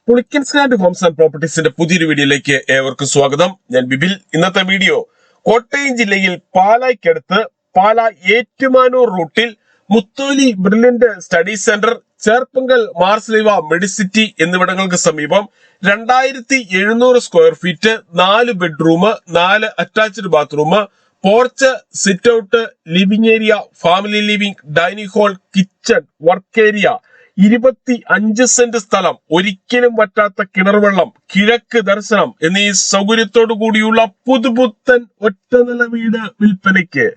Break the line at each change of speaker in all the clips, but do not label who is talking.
Pulickans land Holmes and പ്രോപ്പർട്ടീസിന്റെ പുതിയൊരു വീഡിയോയിലേക്ക് ഏവർക്കും സ്വാഗതം. ഞാൻ ബിബിൽ. ഇന്നത്തെ വീഡിയോ കോട്ടയം ജില്ലയിൽ പാലായ്ക്കടുത്ത് പാലാ ഏറ്റുമാനൂർ റൂട്ടിൽ Mutholi brilliant study centre, Cherpunkal Marsleeva Medicity എന്നിവിടങ്ങൾക്ക് സമീപം 2700 square feet, 4 bedroom, 4 attached bathroom, porch, sit out, living area, family living, dining hall, kitchen, work area, 25 cent സ്ഥലം, ഒരിക്കലും വറ്റാത്ത കിണർവെള്ളം, കിഴക്ക് ദർശനം എന്നീ സൗകര്യത്തോടു കൂടിയുള്ള പുതുപുത്തൻ ഒറ്റനില വീട് വിൽപ്പനയ്ക്ക്.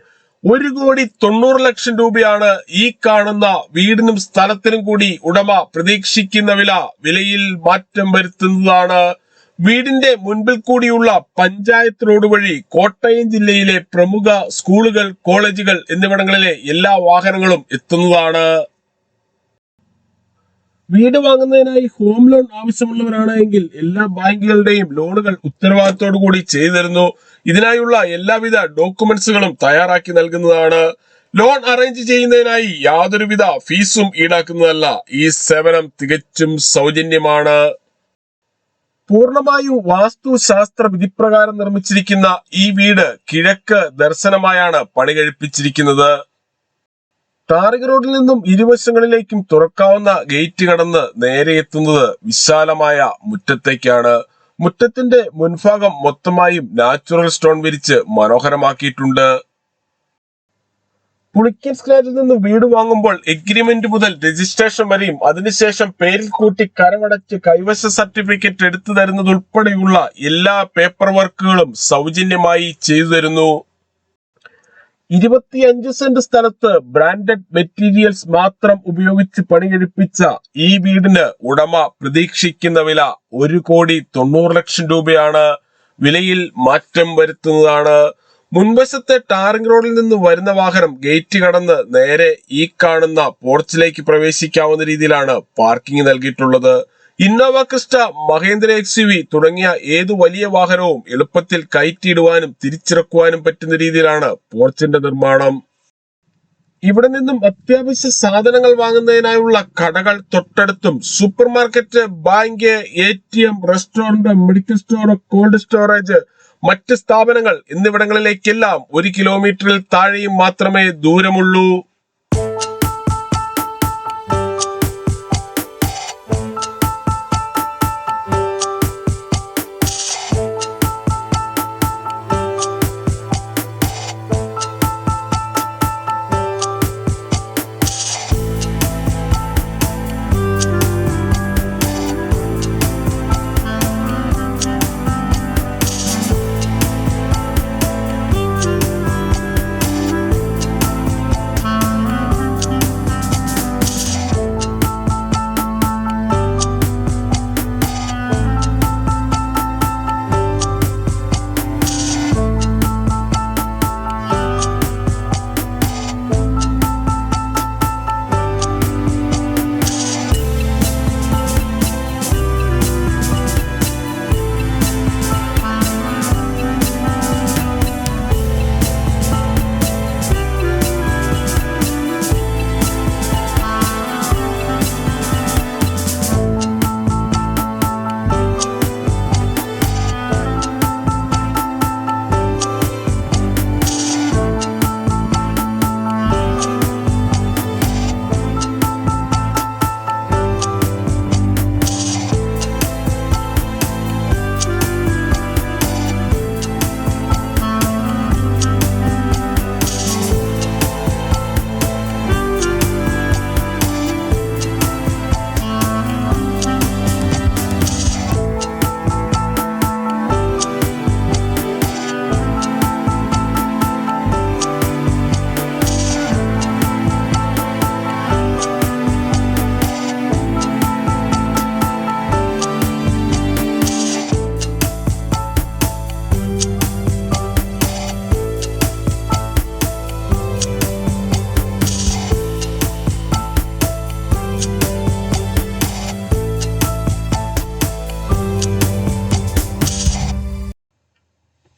1,90,00,000 രൂപയാണ് ഈ കാണുന്ന വീടിനും സ്ഥലത്തിനും കൂടി ഉടമ പ്രതീക്ഷിക്കുന്ന വിലയിൽ മാറ്റം വരുത്തുന്നതാണ്. വീടിന്റെ മുൻപിൽ കൂടിയുള്ള പഞ്ചായത്ത് റോഡ് വഴി കോട്ടയം ജില്ലയിലെ പ്രമുഖ സ്കൂളുകൾ, കോളേജുകൾ എന്നിവിടങ്ങളിലെ എല്ലാ വാഹനങ്ങളും എത്തുന്നതാണ്. വീട് വാങ്ങുന്നതിനായി ഹോം ലോൺ ആവശ്യമുള്ളവരാണ് എങ്കിൽ എല്ലാ ബാങ്കുകളുടെയും ലോണുകൾ ഉത്തരവാദിത്തോടു കൂടി ചെയ്തു തരുന്നു. ഇതിനായുള്ള എല്ലാവിധ ഡോക്യുമെന്റ്സുകളും തയ്യാറാക്കി നൽകുന്നതാണ്. ലോൺ അറേഞ്ച് ചെയ്യുന്നതിനായി യാതൊരുവിധ ഫീസും ഈടാക്കുന്നതല്ല. ഈ സേവനം തികച്ചും സൗജന്യമാണ്. പൂർണ്ണമായും വാസ്തുശാസ്ത്ര വിധിപ്രകാരം നിർമ്മിച്ചിരിക്കുന്ന ഈ വീട് കിഴക്ക് ദർശനമായാണ് പണി കഴിപ്പിച്ചിരിക്കുന്നത്. ടാറിംഗ് റോഡിൽ നിന്നും ഇരുവശങ്ങളിലേക്കും തുറക്കാവുന്ന ഗേറ്റ് കടന്ന് നേരെ എത്തുന്നത് വിശാലമായ മുറ്റത്തേക്കാണ്. മുറ്റത്തിന്റെ മുൻഭാഗം മൊത്തമായും നാച്ചുറൽ സ്റ്റോൺ വിരിച്ച് മനോഹരമാക്കിയിട്ടുണ്ട്. പുളിക്കൻസ് ലാൻഡിൽ നിന്ന് വീട് വാങ്ങുമ്പോൾ എഗ്രിമെന്റ് മുതൽ രജിസ്ട്രേഷൻ വരെയും അതിനുശേഷം പേരിൽ കൂട്ടി കരമടച്ച് കൈവശ സർട്ടിഫിക്കറ്റ് എടുത്തു തരുന്നതുൾപ്പെടെയുള്ള എല്ലാ പേപ്പർ വർക്കുകളും സൗജന്യമായി ചെയ്തു തരുന്നു. 25 സെന്റ് സ്ഥലത്ത് ബ്രാൻഡഡ് മെറ്റീരിയൽസ് മാത്രം ഉപയോഗിച്ച് പണികഴിപ്പിച്ച ഈ വീടിന് ഉടമ പ്രതീക്ഷിക്കുന്ന വില 1,90,00,000 രൂപയാണ്. വിലയിൽ മാറ്റം വരുത്തുന്നതാണ്. മുൻവശത്തെ ടാറിംഗ് റോഡിൽ നിന്ന് വരുന്ന വാഹനം ഗേറ്റ് കടന്ന് നേരെ ഈ കാണുന്ന പോർച്ചിലേക്ക് പ്രവേശിക്കാവുന്ന രീതിയിലാണ് പാർക്കിംഗ് നൽകിയിട്ടുള്ളത്. ഇന്നോവ ക്രിസ്റ്റ, മഹേന്ദ്ര XUV തുടങ്ങിയ ഏതു വലിയ വാഹനവും എളുപ്പത്തിൽ കയറ്റിയിടുവാനും തിരിച്ചിറക്കുവാനും പറ്റുന്ന രീതിയിലാണ് പോർച്ചിന്റെ നിർമ്മാണം. ഇവിടെ നിന്നും അത്യാവശ്യ സാധനങ്ങൾ വാങ്ങുന്നതിനായുള്ള കടകൾ തൊട്ടടുത്തും super market, bank, ATM, restaurant, medical store, cold storage, മറ്റ് സ്ഥാപനങ്ങൾ എന്നിവിടങ്ങളിലേക്കെല്ലാം 1 കിലോമീറ്ററിൽ താഴെയും മാത്രമേ ദൂരമുള്ളൂ.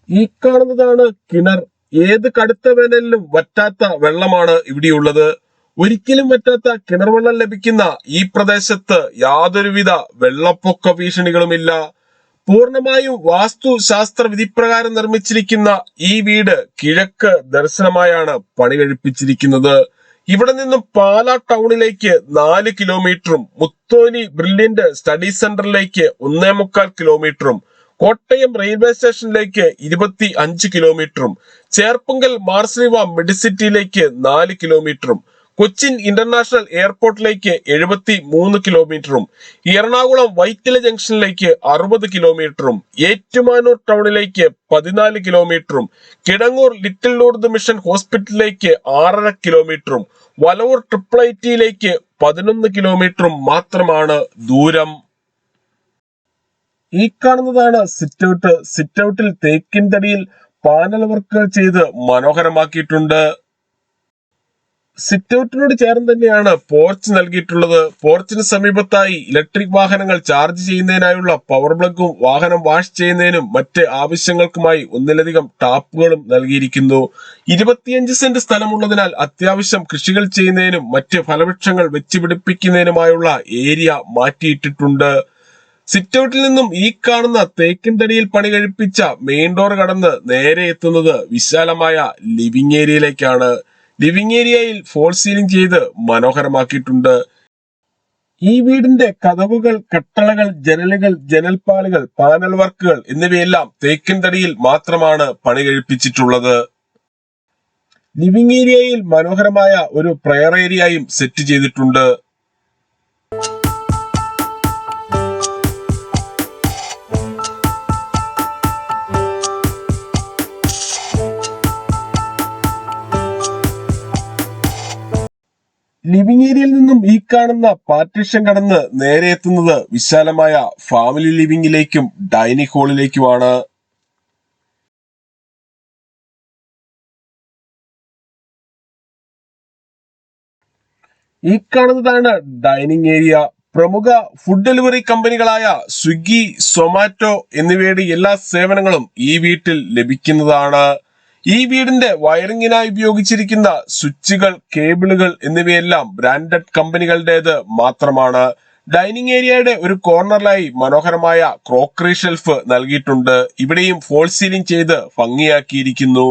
ഈ കാണുന്നതാണ് കിണർ. ഏത് കടുത്ത വേനലിലും വറ്റാത്ത വെള്ളമാണ് ഇവിടെയുള്ളത്. ഒരിക്കലും വറ്റാത്ത കിണർവെള്ളം ലഭിക്കുന്ന ഈ പ്രദേശത്ത് യാതൊരുവിധ വെള്ളപ്പൊക്ക ഭീഷണികളുമില്ല. പൂർണ്ണമായും വാസ്തുശാസ്ത്ര വിധിപ്രകാരം നിർമ്മിച്ചിരിക്കുന്ന ഈ വീട് കിഴക്ക് ദർശനമായാണ് പണി കഴിപ്പിച്ചിരിക്കുന്നത്. ഇവിടെ നിന്നും പാലാ ടൗണിലേക്ക് 4 കിലോമീറ്ററും മുത്തോലി ബ്രില്യന്റ് സ്റ്റഡി സെന്ററിലേക്ക് 1.25 കിലോമീറ്ററും കോട്ടയം റെയിൽവേ സ്റ്റേഷനിലേക്ക് 25 കിലോമീറ്ററും ചേർപ്പുങ്കൽ മാർസിലിവ മെഡിസിറ്റിയിലേക്ക് 4 കിലോമീറ്ററും കൊച്ചിൻ ഇന്റർനാഷണൽ എയർപോർട്ടിലേക്ക് 73 കിലോമീറ്ററും എറണാകുളം വൈറ്റില ജംഗ്ഷനിലേക്ക് 60 കിലോമീറ്ററും ഏറ്റുമാനൂർ ടൗണിലേക്ക് 14 കിലോമീറ്ററും കിടങ്ങൂർ ലിറ്റിൽ ലൂർദ് മിഷൻ ഹോസ്പിറ്റലിലേക്ക് 6.5 കിലോമീറ്ററും വലവൂർ ട്രിപ്പിൾ ഐറ്റിയിലേക്ക് 11 കിലോമീറ്ററും മാത്രമാണ് ദൂരം. ഈ കാണുന്നതാണ് സിറ്റൗട്ട്. സിറ്റൗട്ടിൽ തേക്കിൻ തടിയിൽ പാനൽ വർക്കുകൾ ചെയ്ത് മനോഹരമാക്കിയിട്ടുണ്ട്. സിറ്റൗട്ടിനോട് ചേർന്ന് തന്നെയാണ് പോർച്ച് നൽകിയിട്ടുള്ളത്. പോർച്ചിന് സമീപത്തായി ഇലക്ട്രിക് വാഹനങ്ങൾ ചാർജ് ചെയ്യുന്നതിനായുള്ള പവർ പ്ലഗും വാഹനം വാഷ് ചെയ്യുന്നതിനും മറ്റ് ആവശ്യങ്ങൾക്കുമായി ഒന്നിലധികം ടാപ്പുകളും നൽകിയിരിക്കുന്നു. 25 സെന്റ് സ്ഥലമുള്ളതിനാൽ അത്യാവശ്യം കൃഷികൾ ചെയ്യുന്നതിനും മറ്റ് ഫലവൃക്ഷങ്ങൾ വെച്ചുപിടിപ്പിക്കുന്നതിനുമായുള്ള ഏരിയ മാറ്റിയിട്ടിട്ടുണ്ട്. സിറ്റൗട്ടിൽ നിന്നും ഈ കാണുന്ന തേക്കിൻ തടിയിൽ പണി കഴിപ്പിച്ച മെയിൻ ഡോർ കടന്ന് നേരെ എത്തുന്നത് വിശാലമായ ലിവിംഗ് ഏരിയയിലേക്കാണ്. ലിവിംഗ് ഏരിയയിൽ ഫോൾ സീലിംഗ് ചെയ്ത് മനോഹരമാക്കിയിട്ടുണ്ട്. ഈ വീടിന്റെ കതവുകൾ, കട്ടളകൾ, ജനലുകൾ, ജനൽപ്പാളുകൾ, പാനൽ വർക്കുകൾ എന്നിവയെല്ലാം തേക്കിൻ തടിയിൽ മാത്രമാണ് പണി കഴിപ്പിച്ചിട്ടുള്ളത്. ലിവിംഗ് ഏരിയയിൽ മനോഹരമായ ഒരു പ്രയർ ഏരിയയും സെറ്റ് ചെയ്തിട്ടുണ്ട്. ലിവിംഗ് ഏരിയയിൽ നിന്നും ഈ കാണുന്ന പാർട്ടീഷൻ കടന്ന് നേരെ എത്തുന്നത് വിശാലമായ ഫാമിലി ലിവിംഗിലേക്കും ഡൈനിങ് ഹാളിലേക്കുമാണ്. ഈ കാണുന്നതാണ് ഡൈനിങ് ഏരിയ. പ്രമുഖ ഫുഡ് ഡെലിവറി കമ്പനികളായ സ്വിഗ്ഗി, സൊമാറ്റോ എന്നിവയുടെ എല്ലാ സേവനങ്ങളും ഈ വീട്ടിൽ ലഭിക്കുന്നതാണ്. ഈ വീടിന്റെ വയറിങ്ങിനായി ഉപയോഗിച്ചിരിക്കുന്ന സ്വിച്ചുകൾ, കേബിളുകൾ എന്നിവയെല്ലാം ബ്രാൻഡഡ് കമ്പനികളുടേത് മാത്രമാണ്. ഡൈനിങ് ഏരിയയുടെ ഒരു കോർണറിലായി മനോഹരമായ ക്രോക്കറി ഷെൽഫ് നൽകിയിട്ടുണ്ട്. ഇവിടെയും ഫോൾ സീലിംഗ് ചെയ്ത് ഭംഗിയാക്കിയിരിക്കുന്നു.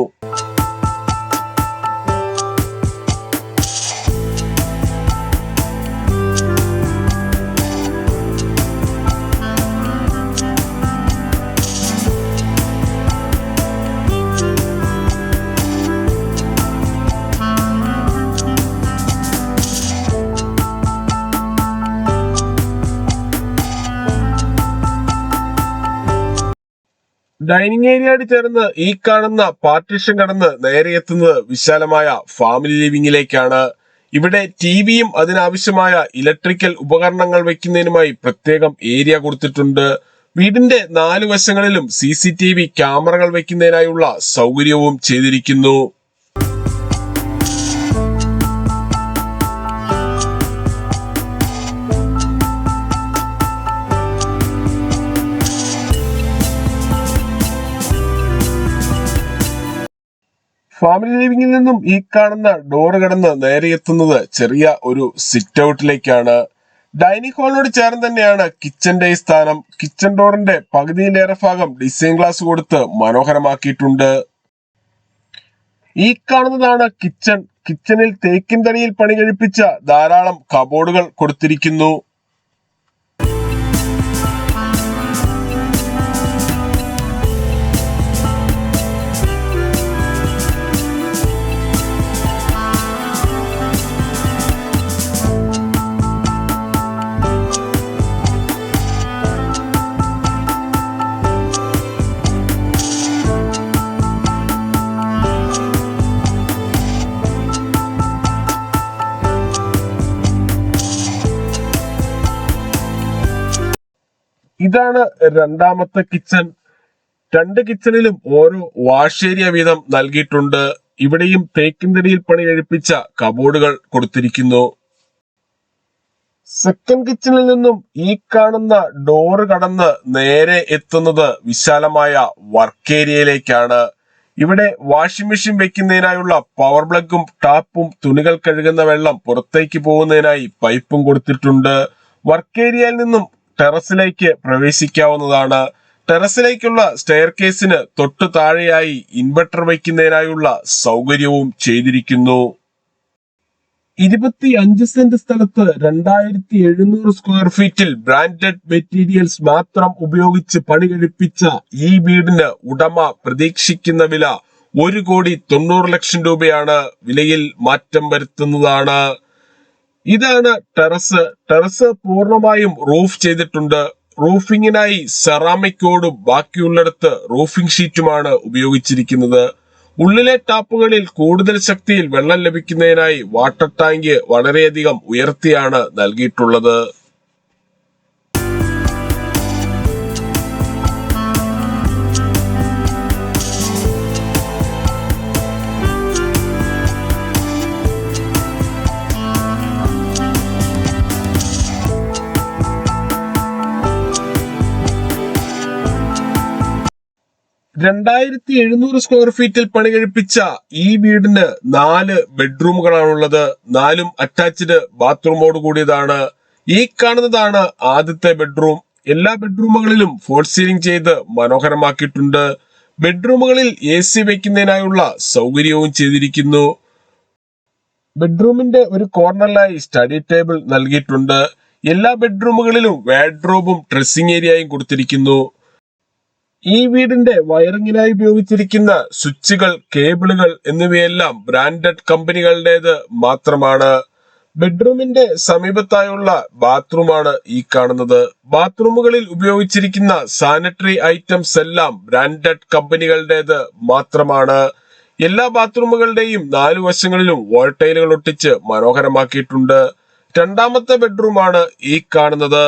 ഡൈനിങ് ഏരിയയോട് ചേർന്ന് ഈ കാണുന്ന പാർട്ടീഷൻ കടന്ന് നേരെ എത്തുന്നത് വിശാലമായ ഫാമിലി ലിവിംഗിലേക്കാണ്. ഇവിടെ ടിവിയും അതിനാവശ്യമായ ഇലക്ട്രിക്കൽ ഉപകരണങ്ങൾ വെക്കുന്നതിനുമായി പ്രത്യേകം ഏരിയ കൊടുത്തിട്ടുണ്ട്. വീടിന്റെ 4 വശങ്ങളിലും CCTV ക്യാമറകൾ വെക്കുന്നതിനായുള്ള സൗകര്യവും ചെയ്തിരിക്കുന്നു. ഫാമിലി ലിവിംഗിൽ നിന്നും ഈ കാണുന്ന ഡോറ് കടന്ന് നേരെ എത്തുന്നത് ചെറിയ ഒരു സിറ്റ് ഔട്ടിലേക്കാണ്. ഡൈനിങ് ഹാളിനോട് ചേർന്ന് തന്നെയാണ് കിച്ചന്റെ സ്ഥാനം. കിച്ചൺ ഡോറിന്റെ പകുതിയിലേറെ ഭാഗം ഡിസൈൻ ഗ്ലാസ് കൊടുത്ത് മനോഹരമാക്കിയിട്ടുണ്ട്. ഈ കാണുന്നതാണ് കിച്ചൺ. കിച്ചണിൽ തേക്കിൻ തടിയിൽ പണി കഴിപ്പിച്ച ധാരാളം കബോർഡുകൾ കൊടുത്തിരിക്കുന്നു. ഇതാണ് രണ്ടാമത്തെ കിച്ചൺ. 2 കിച്ചണിലും ഓരോ വാഷ് ഏരിയ വീതം നൽകിയിട്ടുണ്ട്. ഇവിടെയും തേക്കിൻ തടിയിൽ പണി കഴിപ്പിച്ച കബോർഡുകൾ കൊടുത്തിരിക്കുന്നു. സെക്കൻഡ് കിച്ചണിൽ നിന്നും ഈ കാണുന്ന ഡോറ് കടന്ന് നേരെ എത്തുന്നത് വിശാലമായ വർക്ക് ഏരിയയിലേക്കാണ്. ഇവിടെ വാഷിംഗ് മെഷീൻ വെക്കുന്നതിനായുള്ള പവർ പ്ലഗും ടാപ്പും തുണികൾ കഴുകുന്ന വെള്ളം പുറത്തേക്ക് പോകുന്നതിനായി പൈപ്പും കൊടുത്തിട്ടുണ്ട്. വർക്ക് ഏരിയയിൽ നിന്നും ടെറസിലേക്ക് പ്രവേശിക്കാവുന്നതാണ്. ടെറസിലേക്കുള്ള സ്റ്റെയർ കേസിന് തൊട്ടു താഴെയായി ഇൻവെർട്ടർ വയ്ക്കുന്നതിനായുള്ള സൗകര്യവും ചെയ്തിരിക്കുന്നു. 25 സെന്റ് സ്ഥലത്ത് 2700 സ്ക്വയർ ഫീറ്റിൽ ബ്രാൻഡഡ് മെറ്റീരിയൽസ് മാത്രം ഉപയോഗിച്ച് പണി കഴിപ്പിച്ച ഈ വീടിന് ഉടമ പ്രതീക്ഷിക്കുന്ന വില 1,90,00,000 രൂപയാണ്. വിലയിൽ മാറ്റം വരുത്തുന്നതാണ്. ഇതാണ് ടെറസ്. ടെറസ് പൂർണ്ണമായും റൂഫ് ചെയ്തിട്ടുണ്ട്. റൂഫിങ്ങിനായി സെറാമിക് ഓടും ബാക്കിയുള്ളിടത്ത് റൂഫിംഗ് ഷീറ്റുമാണ് ഉപയോഗിച്ചിരിക്കുന്നത്. ഉള്ളിലെ ടാപ്പുകളിൽ കൂടുതൽ ശക്തിയിൽ വെള്ളം ലഭിക്കുന്നതിനായി വാട്ടർ ടാങ്ക് വളരെയധികം ഉയർത്തിയാണ് നൽകിയിട്ടുള്ളത്. രണ്ടായിരത്തി 700 സ്ക്വയർ ഫീറ്റിൽ പണി കഴിപ്പിച്ച ഈ വീടിന് 4 ബെഡ്റൂമുകളാണുള്ളത്. 4ഉം അറ്റാച്ച്ഡ് ബാത്റൂമോട് കൂടിയതാണ്. ഈ കാണുന്നതാണ് ആദ്യത്തെ ബെഡ്റൂം. എല്ലാ ബെഡ്റൂമുകളിലും ഫോൾ സീലിംഗ് ചെയ്ത് മനോഹരമാക്കിയിട്ടുണ്ട്. ബെഡ്റൂമുകളിൽ AC വെക്കുന്നതിനായുള്ള സൗകര്യവും ചെയ്തിരിക്കുന്നു. ബെഡ്റൂമിന്റെ ഒരു കോർണറിലായി സ്റ്റഡി ടേബിൾ നൽകിയിട്ടുണ്ട്. എല്ലാ ബെഡ്റൂമുകളിലും വാർഡ്രോബും ഡ്രസ്സിംഗ് ഏരിയയും കൊടുത്തിരിക്കുന്നു. ഈ വീടിന്റെ വയറിങ്ങിനായി ഉപയോഗിച്ചിരിക്കുന്ന സ്വിച്ചുകൾ, കേബിളുകൾ എന്നിവയെല്ലാം ബ്രാൻഡഡ് കമ്പനികളുടേത് മാത്രമാണ്. ബെഡ്റൂമിന്റെ സമീപത്തായുള്ള ബാത്റൂമാണ് ഈ കാണുന്നത്. ബാത്റൂമുകളിൽ ഉപയോഗിച്ചിരിക്കുന്ന സാനിറ്ററി ഐറ്റംസ് എല്ലാം ബ്രാൻഡഡ് കമ്പനികളുടേത് മാത്രമാണ്. എല്ലാ ബാത്റൂമുകളുടെയും 4 വശങ്ങളിലും വാൾ ടൈലുകൾ ഒട്ടിച്ച് മനോഹരമാക്കിയിട്ടുണ്ട്. രണ്ടാമത്തെ ബെഡ്റൂമാണ് ഈ കാണുന്നത്.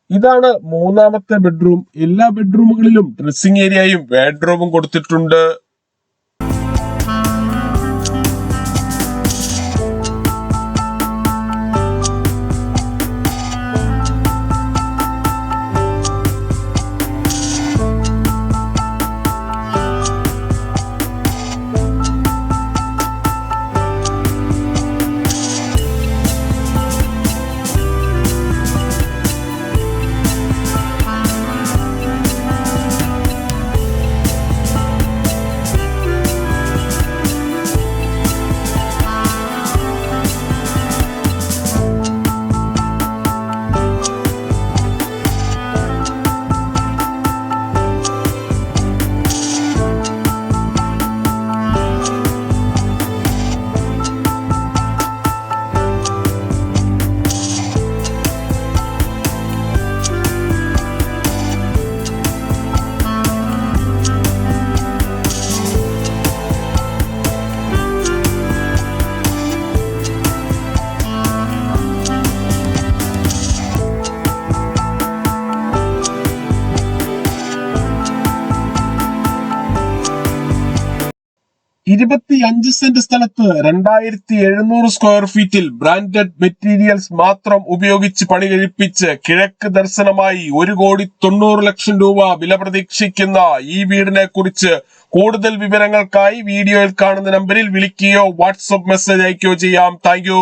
ഇതാണ് മൂന്നാമത്തെ ബെഡ്റൂം. എല്ലാ ബെഡ്റൂമുകളിലും ഡ്രസ്സിംഗ് ഏരിയയും വാർഡ്രോബും കൊടുത്തിട്ടുണ്ട്. ഇരുപത്തിയഞ്ച് സെന്റ് സ്ഥലത്ത് 2700 സ്ക്വയർ ഫീറ്റിൽ ബ്രാൻഡഡ് മെറ്റീരിയൽസ് മാത്രം ഉപയോഗിച്ച് പണി കഴിപ്പിച്ച് കിഴക്ക് ദർശനമായി 1,90,00,000 രൂപ വില പ്രതീക്ഷിക്കുന്ന ഈ വീടിനെ കുറിച്ച് കൂടുതൽ വിവരങ്ങൾക്കായി വീഡിയോയിൽ കാണുന്ന നമ്പറിൽ വിളിക്കുകയോ വാട്സ്ആപ്പ് മെസ്സേജ് അയക്കുകയോ ചെയ്യാം. താങ്ക്